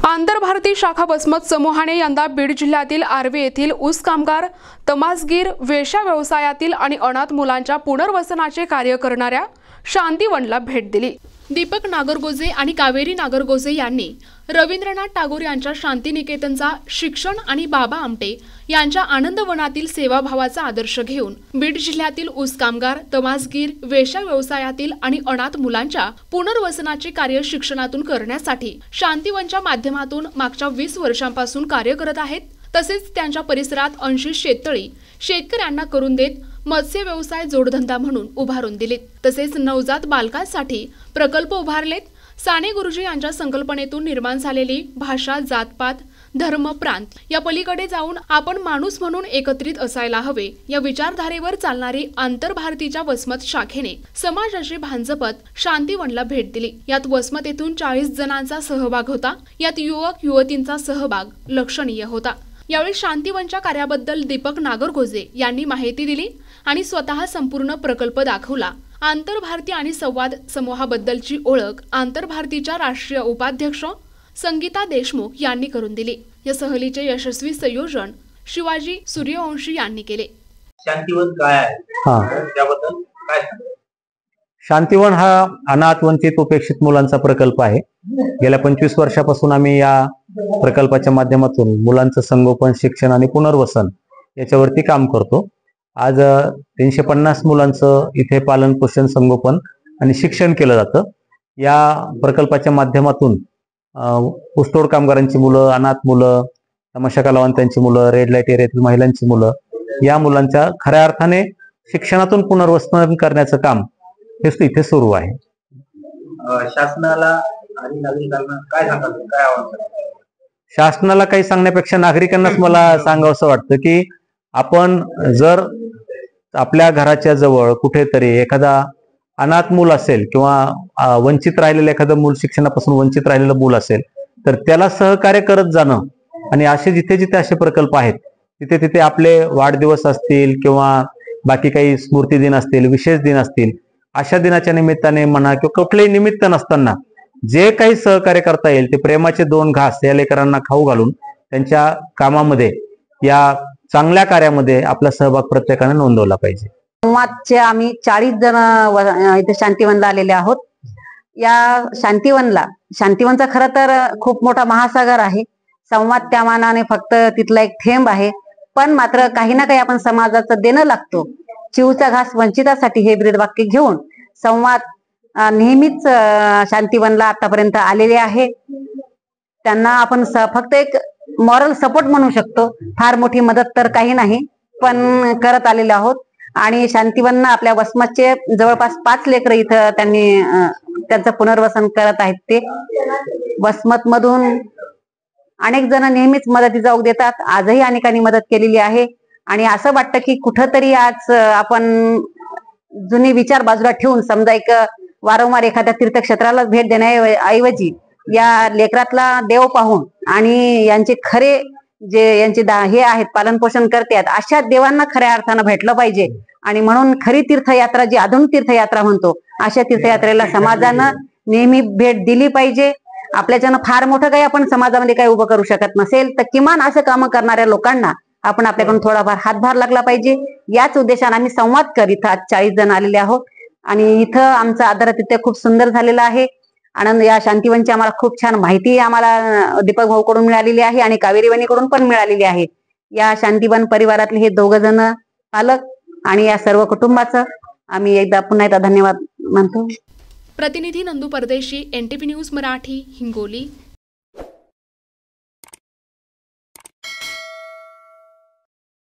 आंतरभारती शाखा वसमत समूहाने यंदा बीड जिल्ह्यातील आर्वी येथील ऊस कामगार, तमासगीर, वेश्या व्यवसायातील आणि अनाथ मुलांच्या पुनर्वसनाचे कार्य करणाऱ्या शांतीवनला भेट दिली। दीपक नागरगोजे आणि कावेरी नागरगोजे यांनी रवींद्रनाथ टागोर यांच्या शांतिनिकेतनचा शिक्षण आणि बाबा आमटे यांच्या आनंदवनातील सेवाभावाचा आदर्श घेऊन बीड जिल्ह्यातील ऊस कामगार, तमासगीर, वेश्या व्यवसायातील आणि अनाथ मुलांच्या पुनर्वसनाचे कार्य शिक्षणातून करण्यासाठी शांतीवनच्या माध्यमातून मागच्या 20 वर्षांपासून कार्य करत आहेत। तसेच त्यांच्या परिसरात 80 शेततळी शेतकऱ्यांना करून देत मत्स्य व्यवसाय जोडधंदा म्हणून उभारून दिलेत। तसेच नवजात बालकांसाठी प्रकल्प उभारलेत। साने गुरुजी यांच्या संकल्पनेतून निर्माण झालेली भाषा, जातपात, धर्म, प्रांत या पलीकडे जाऊन आपण माणूस म्हणून एकत्रित असायला हवे या विचारधारेवर चालणारी आंतरभारतीच्या वसमत शाखेने समाजाची भान जपत शांतीवनला भेट दिली। यात वसमत येथून 40 जणांचा सहभाग होता। यात युवक युवतींचा सहभाग लक्षणीय होता। यावेळी शांतीवनच्या कार्याबद्दल दीपक नागरगोजे यांनी माहिती दिली आणि स्वतः संपूर्ण प्रकल्प दाखवला। आंतरभारती आणि संवाद समूहाबद्दलची ओळख आंतरभारतीच्या राष्ट्रीय उपाध्यक्ष संगीता देशमुख यांनी करून दिली। या सहलीचे यशस्वी संयोजन शिवाजी सूर्यवंशी यांनी केले। शांतीवन काय आहे? त्याबद्दल काय सांगाल? शांतीवन हा अनाथ, वंचित, उपेक्षित मुलांचा प्रकल्प आहे। गेल्या 25 वर्षापासून आम्ही या प्रकल्पाच्या माध्यमातून मुलांचं संगोपन, शिक्षण आणि पुनर्वसन याच्यावरती काम करतो। आज 350 मुलांचं इथे पालन, पोषण, संगोपन आणि शिक्षण केलं जातं। या प्रकल्पाच्या माध्यमातून ऊसतोड कामगारांची मुलं, अनाथ मुलं, तमाशा कलावंतांची मुलं, रेड लाईट एरियातील महिलांची मुलं, या मुलांच्या खऱ्या अर्थाने शिक्षणातून पुनर्वसन करण्याचं काम हे इथे सुरू आहे। शासनाला आणि नागरिकांना काय सांगाल? काय आवाहन? शासनाला काही सांगण्यापेक्षा नागरिकांनाच मला सांगावंसं वाटतं की आपण जर आपल्या घराच्या जवळ कुठेतरी एखादा अनाथ मूल असेल किंवा वंचित राहिलेलं एखादं मूल, शिक्षणापासून वंचित राहिलेलं मूल असेल, तर त्याला सहकार्य करत जाणं आणि असे जिथे जिथे असे प्रकल्प आहेत तिथे तिथे आपले वाढदिवस असतील किंवा बाकी काही स्मृती दिन असतील, विशेष दिन असतील, अशा दिनाच्या निमित्ताने म्हणा किंवा कुठलेही निमित्त नसताना जे काही सहकार्य करता येईल ते प्रेमाचे 2 घास या लेकरांना खाऊ घालून त्यांच्या कामामध्ये, या चांगल्या कार्यामध्ये आपला सहभाग प्रत्येकाने नोंदवला पाहिजे। संवादचे आम्ही 40 जण इथे शांतीवनला आलेले आहोत। या शांतीवनचा खरं तर खूप मोठा महासागर आहे। संवाद त्या मानाने फक्त तिथला एक थेंब आहे, पण मात्र काही ना काही आपण समाजाचं देणं लागतो। चिवचा घास वंचितासाठी हे ब्रीदवाक्य घेऊन संवाद नेहमीच शांतीवनला आतापर्यंत आलेले आहे। त्यांना आपण फक्त एक मॉरल सपोर्ट म्हणू शकतो। फार मोठी मदत तर काही नाही, पण करत आलेले आहोत। आणि शांतीवननं आपल्या वसमतचे जवळपास 5 लेकरं इथं त्यांनी त्यांचं पुनर्वसन करत आहेत। ते वसमत मधून अनेक जण नेहमीच मदतीचा ओघ देतात। आजही अनेकांनी मदत केलेली आहे आणि असं वाटतं की कुठंतरी आज आपण जुने विचार बाजूला ठेवून, समजा एक वारंवार एखाद्या तीर्थक्षेत्राला भेट देण्याऐवजी या लेकरातला देव पाहून आणि यांचे खरे जे यांचे हे आहेत पालन पोषण करतात, अशा देवांना खऱ्या अर्थानं भेटलं पाहिजे। आणि म्हणून खरी तीर्थयात्रा, जी आधुनिक तीर्थयात्रा म्हणतो, अशा तीर्थयात्रेला समाजानं नेहमी भेट दिली पाहिजे। आपल्याच्यानं फार मोठं काही आपण समाजामध्ये काही उभं करू शकत नसेल तर किमान असं कामं करणाऱ्या लोकांना आपण आपल्याकडून थोडाफार हातभार लागला पाहिजे। याच उद्देशाने आम्ही संवाद करीत 40 जण आलेले आहोत आणि इथं आमचं आदरातिथ्य खूप सुंदर झालेलं आहे। आनंद, या शांतीवनची आम्हाला खूप छान माहिती आम्हाला दीपक भाऊ कडून मिळालेली आहे आणि कावेरी वहिनीकडून पण मिळालेली आहे। या शांतीवन परिवारातले हे 2 जण पालक आणि या सर्व कुटुंबाचं आम्ही पुन्हा एकदा धन्यवाद मानतो। प्रतिनिधी नंदू परदेशी, NTV न्यूज मराठी, हिंगोली।